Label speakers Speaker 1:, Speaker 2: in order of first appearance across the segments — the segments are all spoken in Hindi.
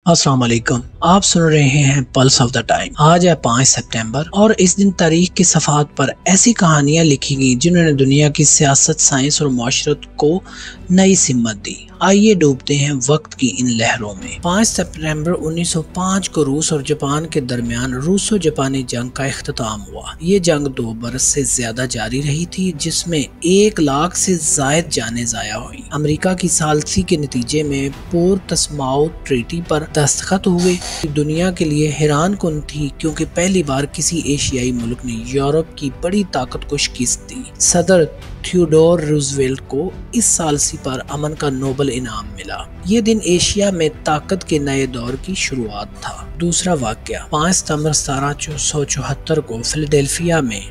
Speaker 1: अस्सलाम वालेकुम। आप सुन रहे हैं पल्स ऑफ द टाइम। आज है 5 सितंबर और इस दिन तारीख के सफ़ात पर ऐसी कहानियां लिखी गई जिन्होंने दुनिया की सियासत, साइंस और माशरत को नई सिमत दी। आइए डूबते हैं वक्त की इन लहरों में। 5 सितंबर 1905 को रूस और जापान के दरमियान रूसो जापानी जंग का इख्तिताम हुआ। ये जंग 2 बरस से ज्यादा जारी रही थी, जिसमें 1 लाख से जायद जानें ज़ाया हुई। अमेरिका की सालसी के नतीजे में पोर्टस्माउथ ट्रीटी पर दस्तखत हुए। दुनिया के लिए हैरान कुन थी, क्योंकि पहली बार किसी एशियाई मुल्क ने यूरोप की बड़ी ताकत को शिकस्त दी। सदर थियोडोर रूजवेल्ट को इस सालसी पर अमन का नोबेल इनाम मिला। ये दिन एशिया में ताकत के नए दौर की शुरुआत था। दूसरा वाकया 5 सितंबर 1774 को फिलाडेल्फिया में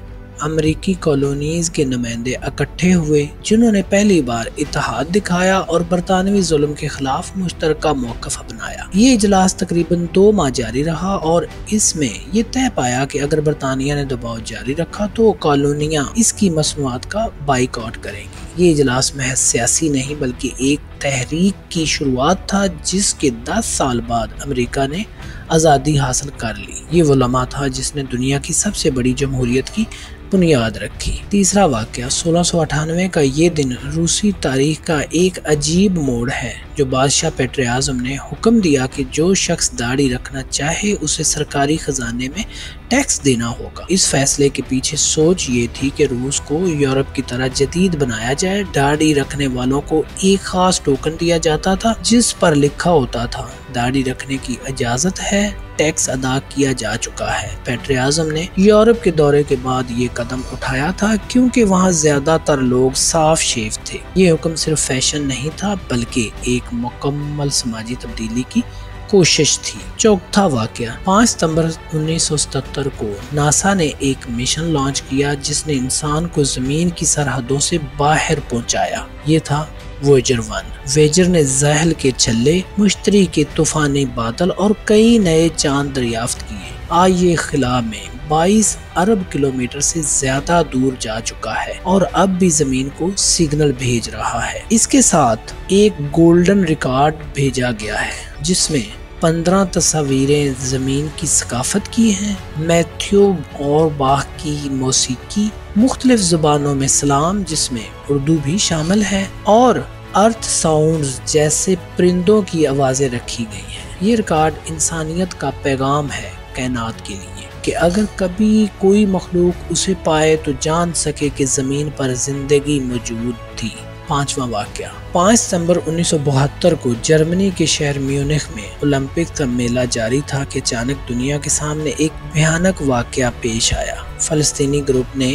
Speaker 1: अमेरिकी कॉलोनीज के नुमाइंदे इकट्ठे हुए, जिन्होंने पहली बार इत्तेहाद दिखाया और बरतानवी जुल्म के खिलाफ मुश्तरका मौक़िफ़ अपनाया। ये इजलास तकरीबन 2 माह जारी रहा और इसमें यह तय पाया कि अगर बरतानिया ने दबाव जारी रखा तो कॉलोनियां इसकी मसनूआत का बाइकआउट करेंगी। ये इजलास महज सियासी नहीं बल्कि एक तहरीक की शुरुआत था, जिसके 10 साल बाद अमेरिका ने आज़ादी हासिल कर ली। ये वो लम्हा था जिसने दुनिया की सबसे बड़ी जमहूरियत की बुनियाद रखी। तीसरा वाकया 1698 का ये दिन रूसी तारीख का एक अजीब मोड़ है, जो बादशाह पेट्रे आज़म ने हुक्म दिया कि जो शख्स दाढ़ी रखना चाहे उसे सरकारी खजाने में टैक्स देना होगा। इस फैसले के पीछे सोच ये थी कि रूस को यूरोप की तरह जदीद बनाया जाए। दाढ़ी रखने वालों को एक खास टोकन दिया जाता था, जिस पर लिखा होता था दाढ़ी रखने की इजाजत है, टैक्स अदा किया जा चुका है। पेट्रे आज़म ने यूरोप के दौरे के बाद ये कदम उठाया था, क्योंकि वहाँ ज्यादातर लोग साफ शेव थे। ये हुक्म सिर्फ फैशन नहीं था बल्कि एक मुकम्मल समाजी तब्दीली की कोशिश थी। चौथा वाकया 5 सितंबर 1977 को नासा ने एक मिशन लॉन्च किया, जिसने इंसान को जमीन की सरहदों से बाहर पहुंचाया। ये था वोयेजर 1। वोयेजर ने ज़हल के छल्ले, मुश्तरी के तूफानी बादल और कई नए चांद दरियाफ्त किए। आज ये खिला में 22 अरब किलोमीटर से ज्यादा दूर जा चुका है और अब भी जमीन को सिग्नल भेज रहा है। इसके साथ एक गोल्डन रिकॉर्ड भेजा गया है, जिसमें 15 तस्वीरें जमीन की सकाफत की हैं। मैथ्यू और बाह की मौसीकी, मुख्तलिफ जुबानों में सलाम, जिसमें उर्दू भी शामिल है, और अर्थ साउंड्स जैसे परिंदों की आवाजें रखी गई हैं। ये रिकॉर्ड इंसानियत का पैगाम है कायनात के लिए, कि अगर कभी कोई मखलूक उसे पाए तो जान सके कि जमीन पर जिंदगी मौजूद थी। पांचवा वाकया 5 सितंबर 1972 को जर्मनी के शहर म्यूनिख में ओलंपिक का मेला जारी था कि अचानक दुनिया के सामने एक भयानक वाकया पेश आया। फलस्तीनी ग्रुप ने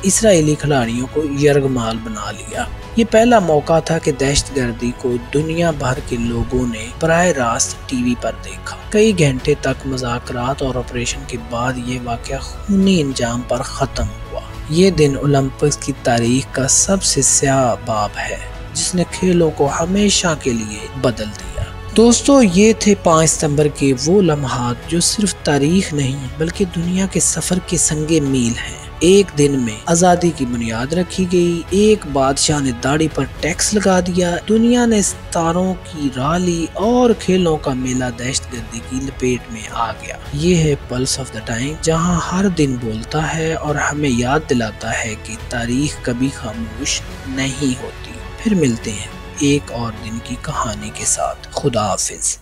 Speaker 1: इसराइली खिलाड़ियों को यरगमाल बना लिया। ये पहला मौका था कि दहशतगर्दी को दुनिया भर के लोगों ने बराह रास्त टीवी पर देखा। कई घंटे तक मुज़ाकरात और ऑपरेशन के बाद ये वाकया खूनी इंजाम पर खत्म हुआ। ये दिन ओलंपिक्स की तारीख का सबसे स्याह बाब है, जिसने खेलों को हमेशा के लिए बदल दिया। दोस्तों, ये थे 5 सितंबर के वो लम्हात जो सिर्फ तारीख नहीं बल्कि दुनिया के सफर के संगे मील हैं। एक दिन में आज़ादी की बुनियाद रखी गई, एक बादशाह ने दाढ़ी पर टैक्स लगा दिया, दुनिया ने सितारों की राह ली और खेलों का मेला दहशतगर्दी की लपेट में आ गया। ये है पल्स ऑफ द टाइम, जहां हर दिन बोलता है और हमें याद दिलाता है कि तारीख कभी खामोश नहीं होती। फिर मिलते हैं एक और दिन की कहानी के साथ। खुदा हाफिज।